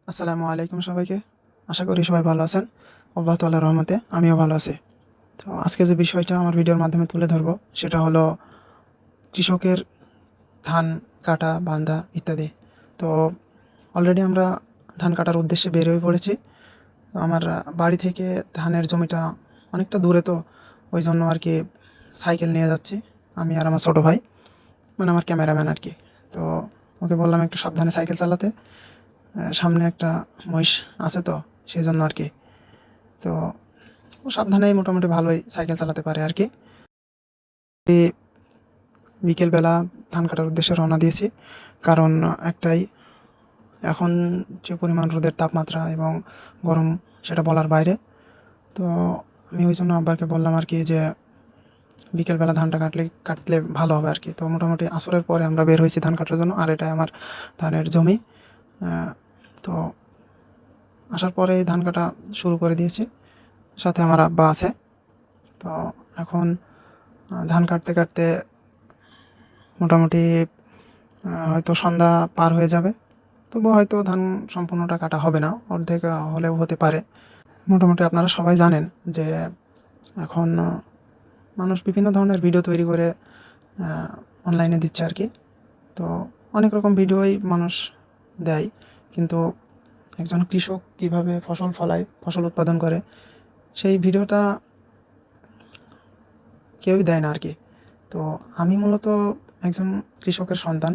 আসসালামু আলাইকুম সবাইকে। আশা করি সবাই ভালো আছেন। আল্লাহ তাআলার রহমতে আমিও ভালো আছি। তো আজকে যে বিষয়টা আমার ভিডিওর মাধ্যমে তুলে ধরবো সেটা হলো কৃষকের ধান কাটা, বান্দা ইত্যাদি। তো অলরেডি আমরা ধান কাটার উদ্দেশ্যে বের হয়ে পড়েছি। আমার বাড়ি থেকে ধানের জমিটা অনেকটা দূরে, তো ওই জন্য আরকি সাইকেল নিয়ে যাচ্ছি আমি আর আমার ছোট ভাই, মানে আমার ক্যামেরাম্যান আরকি। তো ওকে বললাম একটু সাবধানে সাইকেল চালাতে। সামনে একটা মহিষ আছে, তো সেজন্য আরকি। তো ও সাবধানেই মোটামুটি ভালোই সাইকেল চালাতে পারে আরকি। বিকেলবেলা ধান কাটার উদ্দেশ্যে রওনা দিয়েছি। কারণ একটাই, এখন যে পরিমাণ রোদের তাপমাত্রা এবং গরম সেটা বলার বাইরে। তো আমি ওই জন্য আব্বাকে বললাম আরকি যে বিকেলবেলা ধানটা কাটলে ভালো হবে আরকি। তো মোটামুটি আসরের পরে আমরা বের হয়েছি ধান কাটার জন্য। আর এটাই আমার ধানের জমি। আ তো আসার পরেই ধান কাটা শুরু করে দিয়েছি। সাথে আমার আব্বা আছে। তো এখন ধান কাটতে মোটামুটি হয়তো সন্ধ্যা পার হয়ে যাবে। তবুও হয়তো ধান সম্পূর্ণটা কাটা হবে না, অর্ধেক হলেও হতে পারে। মোটামুটি আপনারা সবাই জানেন যে এখন মানুষ বিভিন্ন ধরনের ভিডিও তৈরি করে অনলাইনে দিচ্ছে আরকি। তো অনেক রকম ভিডিওই মানুষ দেয়। কিন্তু একজন কৃষক কীভাবে ফসল ফলায়, ফসল উৎপাদন করে, সেই ভিডিওটা কেউই দেয় না আরকি। তো আমি মূলত একজন কৃষকের সন্তান।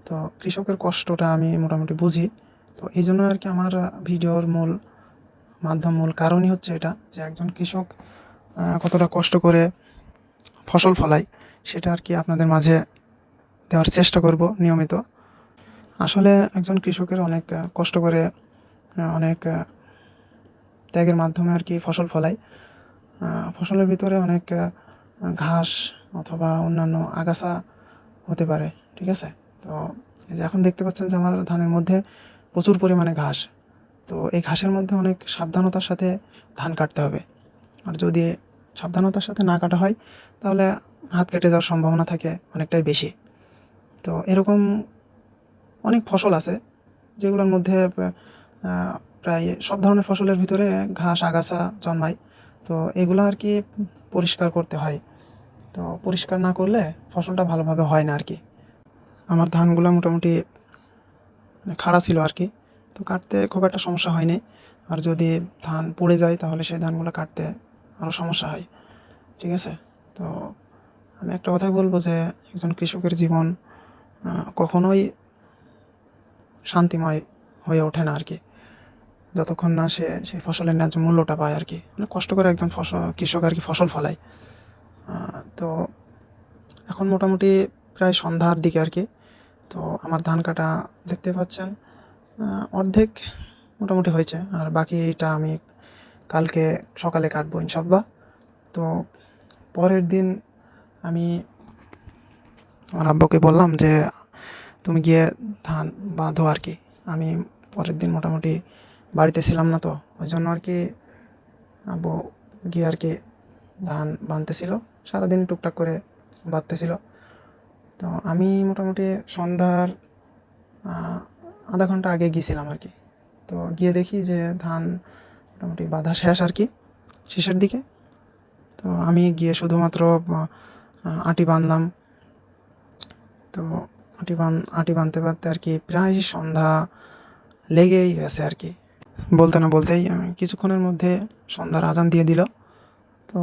তো কৃষকের কষ্টটা আমি মোটামুটি বুঝি। তো এইজন্য আরকি আমার ভিডিওর মূল মাধ্যম, মূল কারণই হচ্ছে এটা, যে একজন কৃষক কতটা কষ্ট করে ফসল ফলায় সেটা আরকি আপনাদের মাঝে দেওয়ার চেষ্টা করব নিয়মিত। আসলে একজন কৃষকের অনেক কষ্ট করে, অনেক ত্যাগের মাধ্যমে আরকি ফসল ফলায়। ফসলের ভিতরে অনেক ঘাস অথবা অন্যান্য আগাছা হতে পারে। ঠিক আছে? তো এই যে এখন দেখতে পাচ্ছেন যে আমার ধানের মধ্যে প্রচুর পরিমাণে ঘাস। তো এই ঘাসের মধ্যে অনেক সাবধানতার সাথে ধান কাটতে হবে। আর যদি সাবধানতার সাথে না কাটা হয় তাহলে হাত কেটে যাওয়ার সম্ভাবনা থাকে অনেকটাই বেশি। তো এরকম অনেক ফসল আছে যেগুলোর মধ্যে আ প্রায় সব ধরনের ফসলের ভিতরে ঘাস, আগাছা জন্মায়। তো এগুলো আরকি পরিষ্কার করতে হয়। তো পরিষ্কার না করলে ফসলটা ভালোভাবে হয় না আরকি। আমার ধানগুলা মোটামুটি খাড়া ছিল আরকি। তো কাটতে খুব একটা সমস্যা হয়নি। আর যদি ধান পুড়ে যায় তাহলে সেই ধানগুলা কাটতে আরও সমস্যা হয়। ঠিক আছে? তো আমি একটা কথাই বলব যে একজন কৃষকের জীবন আ কখনোই শান্তিময় হয়ে ওঠে না আরকি। যতক্ষণ না সে সেই ফসলের ন্যায্য মূল্যটা পায় আরকি। মানে কষ্ট করে একজন কৃষক আরকি ফসল ফলায়। আ তো এখন মোটামুটি প্রায় সন্ধ্যার দিকে আরকি। তো আমার ধান কাটা দেখতে পাচ্ছেন আ অর্ধেক মোটামুটি হয়েছে। আর বাকিটা আমি কালকে সকালে কাটবো ইনশাআল্লাহ। তো পরের দিন আমি আমার আব্বুকে বললাম যে, "তুমি গিয়ে ধান বাঁধো আরকি।" আমি পরের দিন মোটামুটি বাড়িতে ছিলাম না, তো ওইজন্য আরকি আব্বু গিয়ে আরকি ধান বানতেছিল। সারাদিন টুকটাক করে বাঁধতেছিল। তো আমি মোটামুটি সন্ধ্যার আ ০.৫ ঘন্টা আগে গিয়েছিলাম আরকি। তো গিয়ে দেখি যে ধান মোটামুটি বাঁধা শেষ আরকি, শেষের দিকে। তো আমি গিয়ে শুধুমাত্র আটি বানলাম। তো আটি বানতে আরকি প্রায় সন্ধ্যা লেগেই গেছে আরকি। বলতে না বলতেই কিছুক্ষণের মধ্যে সন্ধ্যার আজান দিয়ে দিল। তো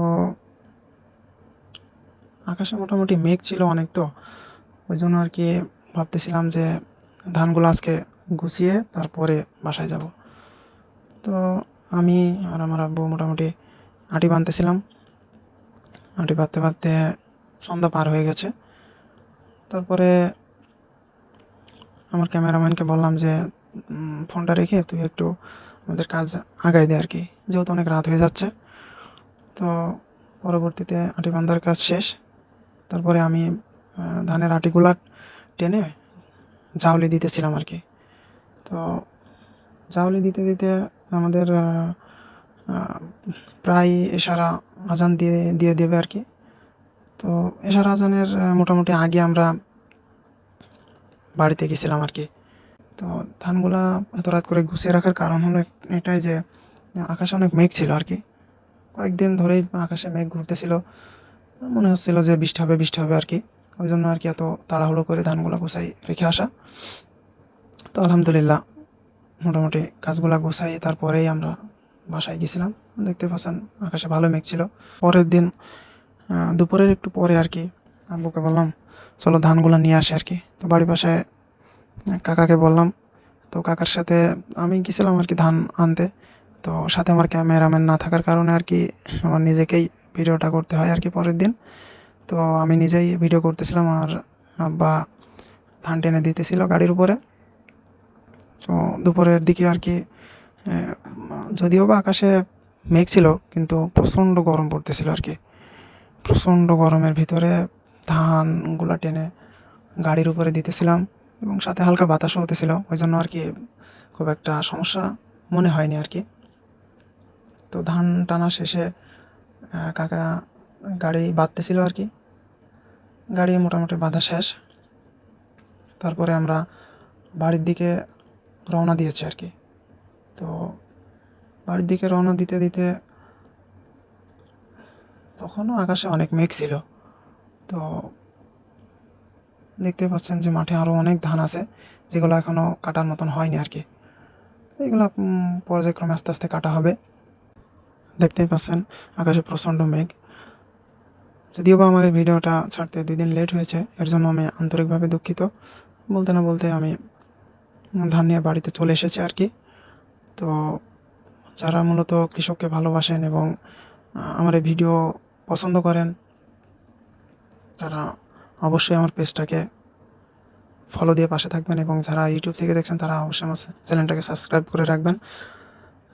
আকাশে মোটামুটি মেঘ ছিল অনেক, তো ওইজন্য আরকি ভাবতেছিলাম যে ধানগুলো আজকে গুছিয়ে তারপরে বাসায় যাব। তো আমি আর আমার আব্বু মোটামুটি আটি বানতেছিলাম। আটি বাঁধতে সন্ধ্যা পার হয়ে গেছে। তারপরে আমার ক্যামেরাম্যানকে বললাম যে, ফোনটা রেখে তুই একটু আমাদের কাজ আগায় দে আরকি। যেহেতু অনেক রাত হয়ে যাচ্ছে। তো পরবর্তীতে আটি বান্ধার কাজ শেষ। তারপরে আমি ধানের আটিগুলা টেনে জাউলি দিতেছিলাম আরকি। তো জাউলি দিতে আমাদের আ প্রায় এশারা আজান দিয়ে দেবে আরকি। তো এশারা আজানের মোটামুটি আগে আমরা বাড়িতে গেছিলাম আরকি। তো ধানগুলা এত রাত করে গুছিয়ে রাখার কারণ হলো এটাই যে আকাশে অনেক মেঘ ছিল আর কি। কয়েকদিন ধরেই আকাশে মেঘ ঘুরতেছিল, মনে হচ্ছিল যে বৃষ্টি হবে আর কি। ওই জন্য আর কি এত তাড়াহুড়ো করে ধানগুলা গুছাই রেখে আসা। তো আলহামদুলিল্লাহ মোটামুটি কাজগুলা গুছাই তারপরেই আমরা বাসায় গেছিলাম। দেখতে পাচ্ছেন আকাশে ভালো মেঘ ছিল। পরের দিন দুপুরের একটু পরে আর কি আব্বুকে বললাম চলো ধানগুলা নিয়ে আসি আর কি। তো বাড়ির পাশে কাকাকে বললাম, তো কাকার সাথে আমি গেছিলাম আর কি ধান আনতে। তো সাথে আমার ক্যামেরাম্যান না থাকার কারণে আর কি আমার নিজেকেই ভিডিওটা করতে হয় আর কি পরের দিন। তো আমি নিজেই ভিডিও করতেছিলাম আর আব্বা ধান টেনে দিতেছিল গাড়ির উপরে। তো দুপুরের দিকে আর কি যদিও বা আকাশে মেঘ ছিল কিন্তু প্রচণ্ড গরম পড়তেছিল আর কি। প্রচণ্ড গরমের ভিতরে ধানগুলা টেনে গাড়ির উপরে দিতেছিলাম এবং সাথে হালকা বাতাসও হতেছিল। ওই জন্য আর কি খুব একটা সমস্যা মনে হয়নি আর কি। তো ধান টানা শেষে কাকা গাড়ি বাঁধতেছিল আর কি। গাড়ি মোটামুটি বাঁধা শেষ। তারপরে আমরা বাড়ির দিকে রওনা দিয়েছি আর কি। তো বাড়ির দিকে রওনা দিতে দিতে তখনও আকাশে অনেক মেঘ ছিল। তো দেখতে পাচ্ছেন যে মাঠে আরও অনেক ধান আছে যেগুলো এখনও কাটার মতন হয়নি আর কি। তো এগুলো পর্যায়ক্রমে আস্তে আস্তে কাটা হবে। দেখতেই পাচ্ছেন আকাশে প্রচণ্ড মেঘ। যদিও বা আমার এই ভিডিওটা ছাড়তে 2 দিন লেট হয়েছে, এর জন্য আমি আন্তরিকভাবে দুঃখিত। বলতে না বলতে আমি ধান নিয়ে বাড়িতে চলে এসেছি আর কি। তো যারা মূলত কৃষককে ভালোবাসেন এবং আমার এই ভিডিও পছন্দ করেন তারা অবশ্যই আমার পেজটাকে ফলো দিয়ে পাশে থাকবেন এবং যারা ইউটিউব থেকে দেখছেন তারা অবশ্যই আমার চ্যানেলটাকে সাবস্ক্রাইব করে রাখবেন।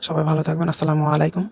সবাই ভালো থাকবেন। আসসালামু আলাইকুম।